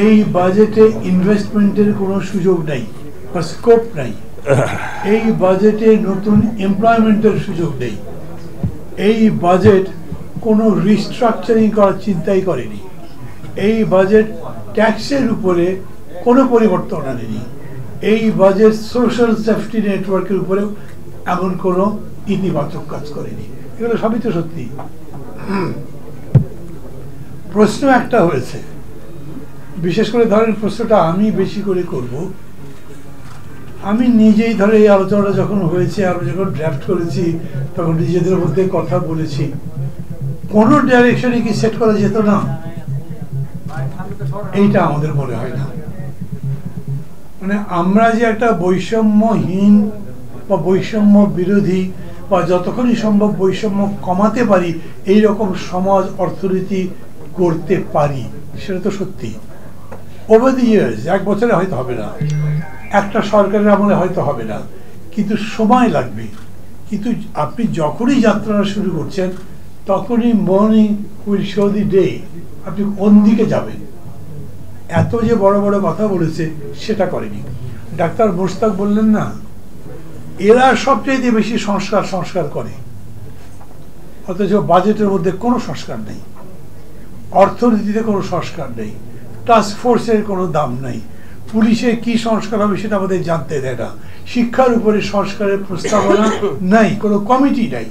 এই বাজেটে ইনভেস্টমেন্টের কোনো সুযোগ নাই বা স্কোপ নাই। এই বাজেটে নতুন এমপ্লয়মেন্টের সুযোগ নেই। এই বাজেট কোনো রিস্ট্রাকচারিং করার চিন্তাই করেনি। এই বাজেট ট্যাক্সের উপরে কোনো পরিবর্তন আনেনি। এই বাজেট সোশ্যাল সেফটি নেটওয়ার্কের উপরেও এমন কোনো ইতিবাচক কাজ করেনি। এগুলো সবই তো সত্যি। প্রশ্ন একটা হয়েছে, বিশেষ করে ধরেন প্রশ্নটা আমি বেশি করে করব। আমি নিজেই ধরে এই আলোচনাটা যখন হয়েছে, আমরা যখন ড্রাফট করেছি, তখন নিজেদের মধ্যে কথা বলেছি, কোনো ডাইরেকশনে কি সেট করা যেত না? এইটা আমাদের মনে হয় না। মানে আমরা যে একটা বৈষম্যহীন বা বৈষম্য বিরোধী বা যতক্ষণই সম্ভব বৈষম্য কমাতে পারি এই রকম সমাজ অর্থনীতি করতে পারি, সেটা তো সত্যি। ওভার দি ইয়ার্স, 1 বছরে হয়তো হবে না, একটা সরকারের আমলে হয়তো হবে না, কিন্তু সময় লাগবে। কিন্তু আপনি যখনই যাত্রাটা শুরু করছেন তখনই morning will show the day আপনি কোন দিকে যাবেন। এত যে বড় বড় কথা বলেছে সেটা করেনি। ডাক্তার মোশতাক বললেন না, এরা সবচেয়ে বেশি সংস্কার করে, অথচ বাজেটের মধ্যে কোনো সংস্কার নেই, অর্থনীতিতে কোনো সংস্কার নেই, টাস্ক ফোর্সের কোনো দাম নেই, পুলিশের কি সংস্কার হবে সেটা আমাদের জানতে দেয় না, শিক্ষার উপরে সংস্কারের প্রস্তাবনা নাই, কোনো কমিটি নাই।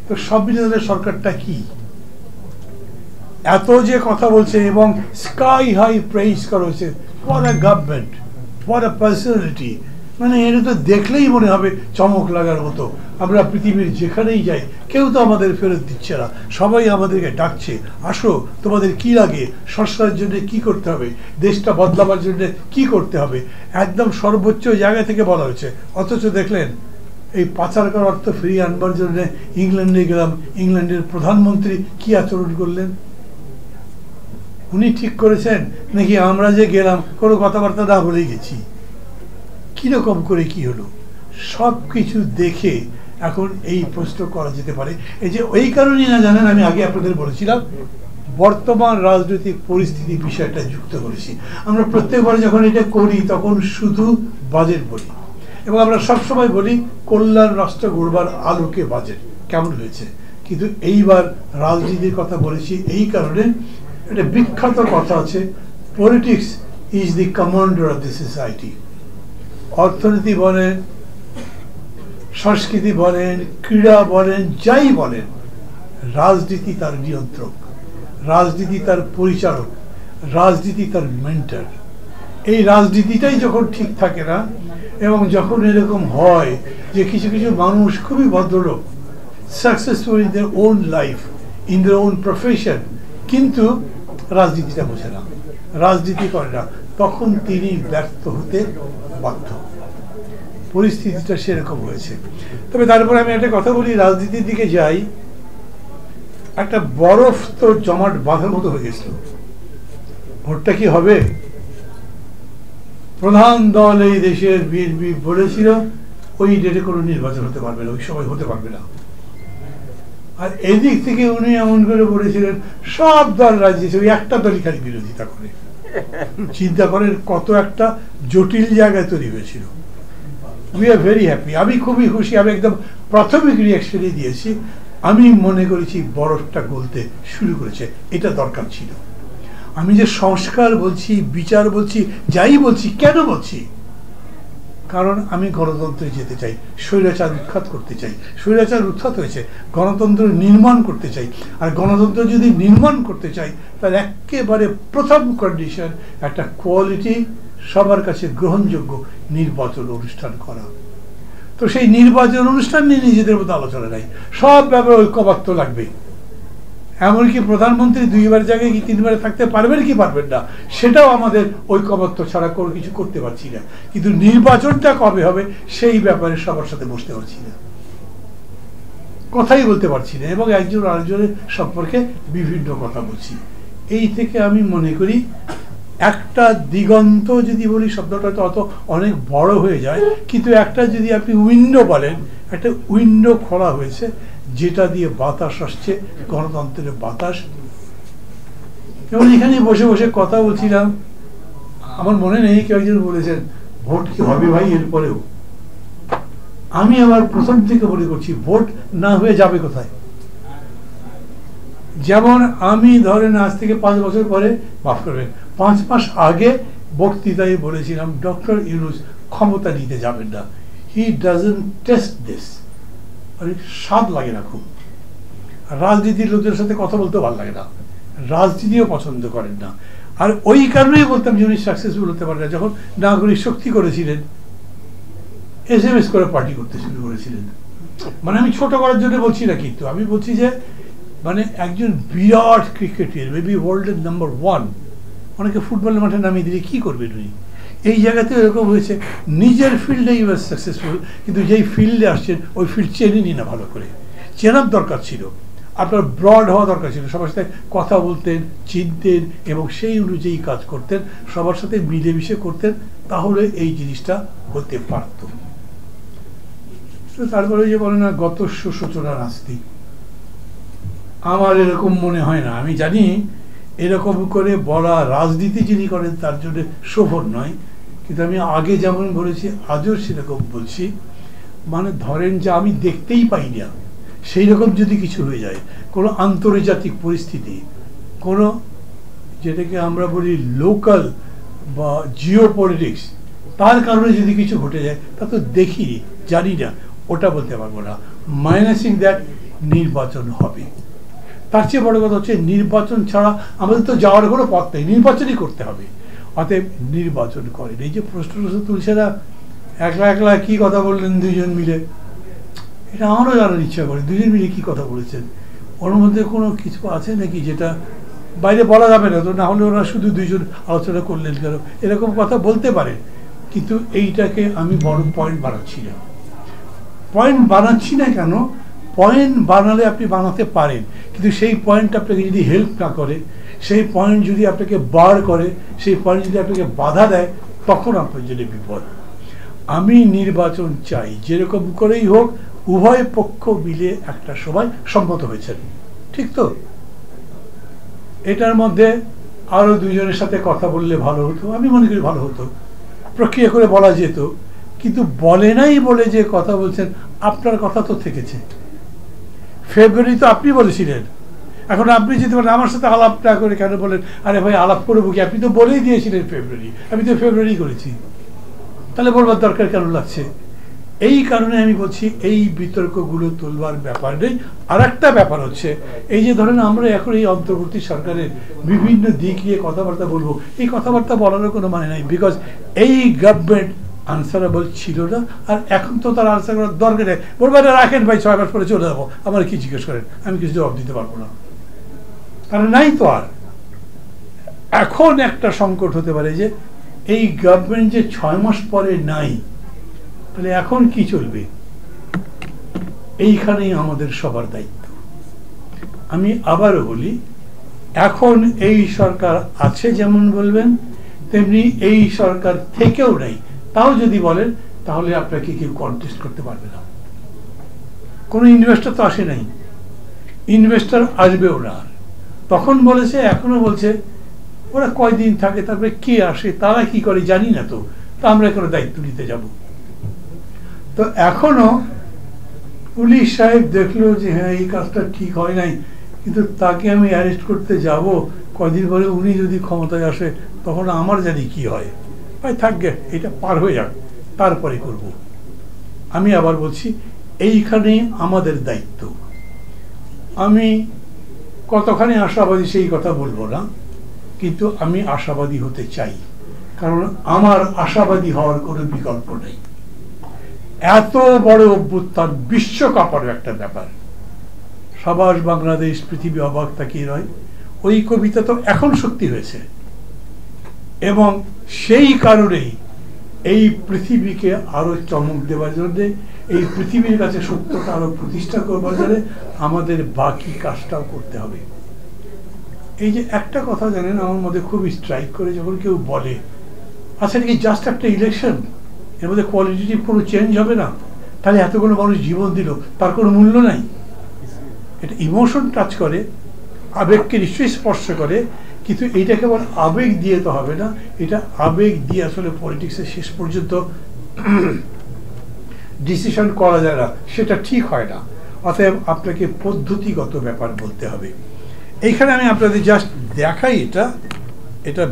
তো সব মিলিয়ে সরকারটা কি এত যে কথা বলছে এবং স্কাই হাই প্রেইজ করা হয়েছে, for a government, for a personality, মানে এটা তো দেখলেই মনে হবে চমক লাগার মতো। আমরা পৃথিবীর যেখানেই যাই কেউ তো আমাদের ফেরত দিচ্ছে না, সবাই আমাদেরকে ডাকছে, আসো তোমাদের কি লাগে, সংস্কারের জন্য কি করতে হবে, দেশটা বদলাবার জন্য কি করতে হবে, একদম সর্বোচ্চ জায়গা থেকে বলা হয়েছে। অথচ দেখলেন এই পাচার করার অর্থ ফিরিয়ে আনবার জন্য ইংল্যান্ডে গেলাম, ইংল্যান্ডের প্রধানমন্ত্রী কি আচরণ করলেন? উনি ঠিক করেছেন নাকি আমরা যে গেলাম কোনো কথাবার্তা না বলেই গেছি? কিরকম করে কি হলো সব কিছু দেখে এখন এই প্রশ্ন করা যেতে পারে। এই যে ওই কারণেই না জানেন, আমি আগে আপনাদের বলেছিলাম বর্তমান রাজনৈতিক পরিস্থিতি বিষয়টা যুক্ত করেছি। আমরা প্রত্যেকবার যখন এটা করি তখন শুধু বাজেট বলি এবং আমরা সবসময় বলি কল্যাণ রাষ্ট্র গড়বার আলোকে বাজেট কেমন হয়েছে, কিন্তু এইবার রাজনীতির কথা বলেছি এই কারণে, একটা বিখ্যাত কথা আছে, politics is the commander of the society. অর্থনীতি বলেন, সংস্কৃতি বলেন, ক্রীড়া বলেন, যাই বলেন, রাজনীতি তার নিয়ন্ত্রক, রাজনীতি তার পরিচালক, রাজনীতি তার মেন্টর। এই রাজনীতিটাই যখন ঠিক থাকে না এবং যখন এরকম হয় যে কিছু কিছু মানুষ খুবই ভদ্রলোক, successful in their own life, in their own profession, কিন্তু রাজনীতিটা বোঝে না, রাজনীতি করে না, তখন তিনি ব্যর্থ হতে বাধ্য। পরিস্থিতিটা সেরকম হয়েছে। তবে তারপরে আমি একটা কথা বলি, রাজনীতির দিকে যাই, একটা বরফ তো জমাট বাঁধার মতো হয়ে গেছিল। ভোটটা কি হবে? প্রধান দল এই দেশের বিএনপি বলেছিল ওই ডেটে কোনো নির্বাচন হতে পারবে না, ওই সময় হতে পারবে না। আর এদিক থেকে উনি এমন করে বলেছিলেন সব দল রাজনীতি, ওই একটা দলই খালি বিরোধিতা করে। চিন্তা করেন কত একটা জটিল জায়গায় তৈরি হয়েছিল। উই আর ভেরি হ্যাপি, আমি খুবই খুশি। আমি একদম প্রাথমিক রিয়াকশনই দিয়েছি, আমি মনে করেছি বরফটা গলতে শুরু করেছে, এটা দরকার ছিল। আমি যে সংস্কার বলছি, বিচার বলছি, যাই বলছি, কেন বলছি? কারণ আমি গণতন্ত্রে যেতে চাই, স্বৈরাচার উৎখাত করতে চাই। স্বৈরাচার উৎখাত হয়েছে, গণতন্ত্র নির্মাণ করতে চাই। আর গণতন্ত্র যদি নির্মাণ করতে চাই তার একেবারে প্রথম কন্ডিশন একটা কোয়ালিটি, সবার কাছে গ্রহণযোগ্য নির্বাচন অনুষ্ঠান করা। তো সেই নির্বাচন অনুষ্ঠান নিয়ে নিজেদের মতো আলোচনা নাই, সব ব্যাপারে ঐক্যবদ্ধ লাগবে। এমনকি প্রধানমন্ত্রী 2বার জায়গায় কি 3বারে থাকতে পারবেন কি পারবেন না সেটাও আমাদের ঐক্যবদ্ধ ছাড়া কোনো কিছু করতে পারছি না। কিন্তু নির্বাচনটা কবে হবে সেই ব্যাপারে সবার সাথে বসতে পারছি না, কথাই বলতে পারছি না, এবং একজন আরেকজনের সম্পর্কে বিভিন্ন কথা বলছি। এই থেকে আমি মনে করি একটা দিগন্ত, যদি বলি শব্দটা তো অত অনেক বড় হয়ে যায়, কিন্তু একটা যদি আপনি উইন্ডো বলেন, একটা উইন্ডো খোলা হয়েছে যেটা দিয়ে বাতাস আসছে, গণতন্ত্রের বাতাস। এবং এখানে বসে বসে কথা বলছিলাম, আমার মনে নেই কেউ একজন বলেছেন ভোট কি হবে ভাই এরপরেও। আমি আবার প্রথম থেকে মনে করছি ভোট না হয়ে যাবে কোথায়। যেমন আমি ধরেন আজ থেকে 5 বছর পরে, মাফ করবেন 5 মাস আগে বক্তৃতায় বলেছিলাম ডক্টর ইউনূস ক্ষমতা নিতে যাবেন না, হি ডাজন্ট টেস্ট দিস। আরে স্বাদ লাগে না খুব, রাজনীতির লোকদের সাথে কথা বলতে ভালো লাগে না, রাজনীতিও পছন্দ করেন না। আর ওই কারণেই বলতাম যে উনি সাকসেসফুল হতে পারেন না। যখন নাগরিক শক্তি করেছিলেন, SMS করে পার্টি করতে শুরু করেছিলেন। মানে আমি ছোট করার জন্য বলছি না, কিন্তু আমি বলছি যে মানে একজন বিরাট ক্রিকেটার, মেবি ওয়ার্ল্ডের নাম্বার 1, অনেকে ফুটবলের মাঠে নামিয়ে দিলে কি করবে উনি। এই জায়গাতে এরকম হয়েছে, নিজের ফিল্ডে ইউ আর সাকসেসফুল, কিন্তু যেই ফিল্ডে আসছেন ওই ফিল্ড চেনেনি না ভালো করে। চেনার দরকার ছিল, আপনার ব্রড হওয়া দরকার ছিল, সবার সাথে কথা বলতেন, চিনতেন এবং সেই অনুযায়ী কাজ করতেন, সবার সাথে মিলেমিশে করতেন, তাহলে এই জিনিসটা হতে পারত। তারপরে যে বলে না গত সূচনা নাস্তি, আমার এরকম মনে হয় না। আমি জানি এরকম করে বলা রাজনীতি যিনি করেন তার জন্য শোভন নয়, কিন্তু আমি আগে যেমন বলেছি আজও সেরকম বলছি। মানে ধরেন যে আমি দেখতেই পাই না, সেই রকম যদি কিছু হয়ে যায়, কোনো আন্তর্জাতিক পরিস্থিতি, কোনো যেটাকে আমরা বলি লোকাল বা জিও পলিটিক্স, তার কারণে যদি কিছু ঘটে যায় তা তো দেখিনি, জানি না, ওটা বলতে পারবো না। মাইনাসিং দ্যাট নির্বাচন হবে। তার চেয়ে বড় কথা হচ্ছে নির্বাচন ছাড়া আমাদের তো যাওয়ার কোনো পথ নেই, নির্বাচনই করতে হবে। অতএব নির্বাচন করেন। এই যে প্রশ্ন তুলছে না, একলা একলা কি কথা বললেন 2 জন মিলে, এটা আমারও জানার ইচ্ছা করে 2 জন মিলে কি কথা বলেছেন। ওর মধ্যে কোনো কিছু আছে নাকি যেটা বাইরে বলা যাবে না? তো না হলে ওরা শুধু 2 জন আলোচনা করলেন কেন, এরকম কথা বলতে পারে। কিন্তু এইটাকে আমি বড় পয়েন্ট বানাচ্ছি না। পয়েন্ট বানাচ্ছি না কেন? পয়েন্ট বানালে আপনি বানাতে পারেন, কিন্তু সেই পয়েন্ট আপনাকে যদি হেল্প না করে, সেই পয়েন্ট যদি আপনাকে বার করে, সেই পয়েন্ট যদি আপনাকে বাধা দেয়, তখন আপনার জন্য বিপদ। আমি নির্বাচন চাই, যেরকম করেই হোক উভয় পক্ষ মিলে একটা সময় সম্মত হয়েছেন, ঠিক তো? এটার মধ্যে আরো 2 জনের সাথে কথা বললে ভালো হতো, আমি মনে করি ভালো হতো, প্রক্রিয়া করে বলা যেত। কিন্তু বলে নাই বলে যে কথা বলছেন, আপনার কথা তো থেকেছে। ফেব্রুয়ারি তো আপনি বলেছিলেন, এখন আপনি যেতে পারেন আমার সাথে আলাপ না করে কেন বলেন? আরে ভাই আলাপ করবো কি, আপনি তো বলেই দিয়েছিলেন ফেব্রুয়ারি, আমি তো ফেব্রুয়ারি করেছি, তাহলে বলবার দরকার কেন লাগছে? এই কারণে আমি বলছি এই বিতর্কগুলো তুলবার ব্যাপার নেই। আর একটা ব্যাপার হচ্ছে, এই যে ধরেন আমরা এখন এই অন্তর্বর্তী সরকারের বিভিন্ন দিক নিয়ে কথাবার্তা বলবো, এই কথাবার্তা বলারও কোনো মানে নাই, বিকজ এই গভর্নমেন্ট আনসারেবল ছিল না, আর এখন তো তার আনসার করার দরকার নেই। বলবেন রাখেন ভাই 6 মাস পরে চলে যাবো, আমার কি জিজ্ঞেস করেন, আমি কিছু জবাব দিতে পারবো না, কারণ নাই তো আর। এখন একটা সংকট হতে পারে যে এই গভর্নমেন্ট যে 6 মাস পরে নাই, তাহলে এখন কি চলবে? এইখানেই আমাদের সবার দায়িত্ব। আমি আবারও বলি, এখন এই সরকার আছে যেমন বলবেন, তেমনি এই সরকার থেকেও নাই, তাও যদি বলেন তাহলে আপনাকে কেউ কন্টেস্ট করতে পারবে না। কোনো ইনভেস্টর তো আসে নাই, ইনভেস্টর আসবেও না। তখন বলেছে, এখনো বলছে, ওরা কয়দিন থাকে তারপরে কে আসে, তারা কি করে জানি না, তো আমরা কোনো দায়িত্ব নিতে যাব? তো এখনো পুলিশ সাহেব দেখলো যে হ্যাঁ এই কাজটা ঠিক হয় নাই, কিন্তু তাকে আমি অ্যারেস্ট করতে যাব, কয়দিন পরে উনি যদি ক্ষমতায় আসে তখন আমার জানি কি হয়। ভাই থাকবে, এটা পার হয়ে যাক, তারপরে করব। আমি আবার বলছি, এইখানেই আমাদের দায়িত্ব। আমি কতখানি আশাবাদী সেই কথা বলবো না, কিন্তু আমি আশাবাদী হতে চাই, কারণ আমার আশাবাদী হওয়ার কোনো বিকল্প নেই। এত বড় অভ্যুত্থান, বিশ্বকাপের একটা ব্যাপার, সাবাস বাংলাদেশ, পৃথিবী অবাক তাকিয়ে রয়, ওই কবিতা তো এখন সত্যি হয়েছে। এবং সেই কারণেই এই পৃথিবীকে আরো চমক দেওয়ার জন্য, এই পৃথিবীর কাছে সত্যটা আরো প্রতিষ্ঠা করবার জন্য আমাদের বাকি কাজটাও করতে হবে। এই যে একটা কথা জানেন আমার মধ্যে খুব স্ট্রাইক করে, যখন কেউ বলে আচ্ছা কি জাস্ট একটা ইলেকশন, এর মধ্যে কোয়ালিটিটিভ কোনো চেঞ্জ হবে না, তাহলে এতগুলো মানুষ জীবন দিল, তার কোনো মূল্য নাই। এটা ইমোশন টাচ করে, আবেগকে নিশ্চয়ই স্পর্শ করে, কিন্তু এটা কেবল আবেগ দিয়ে তো হবে না, এটা আবেগ দিয়ে আসলে পলিটিক্সের শেষ পর্যন্ত ডিসিশন করা যায় না, সেটা ঠিক হয় না। অতএব আপনাকে পদ্ধতিগত ব্যাপার বলতে হবে। এইখানে আমি আপনাদের জাস্ট দেখাই এটা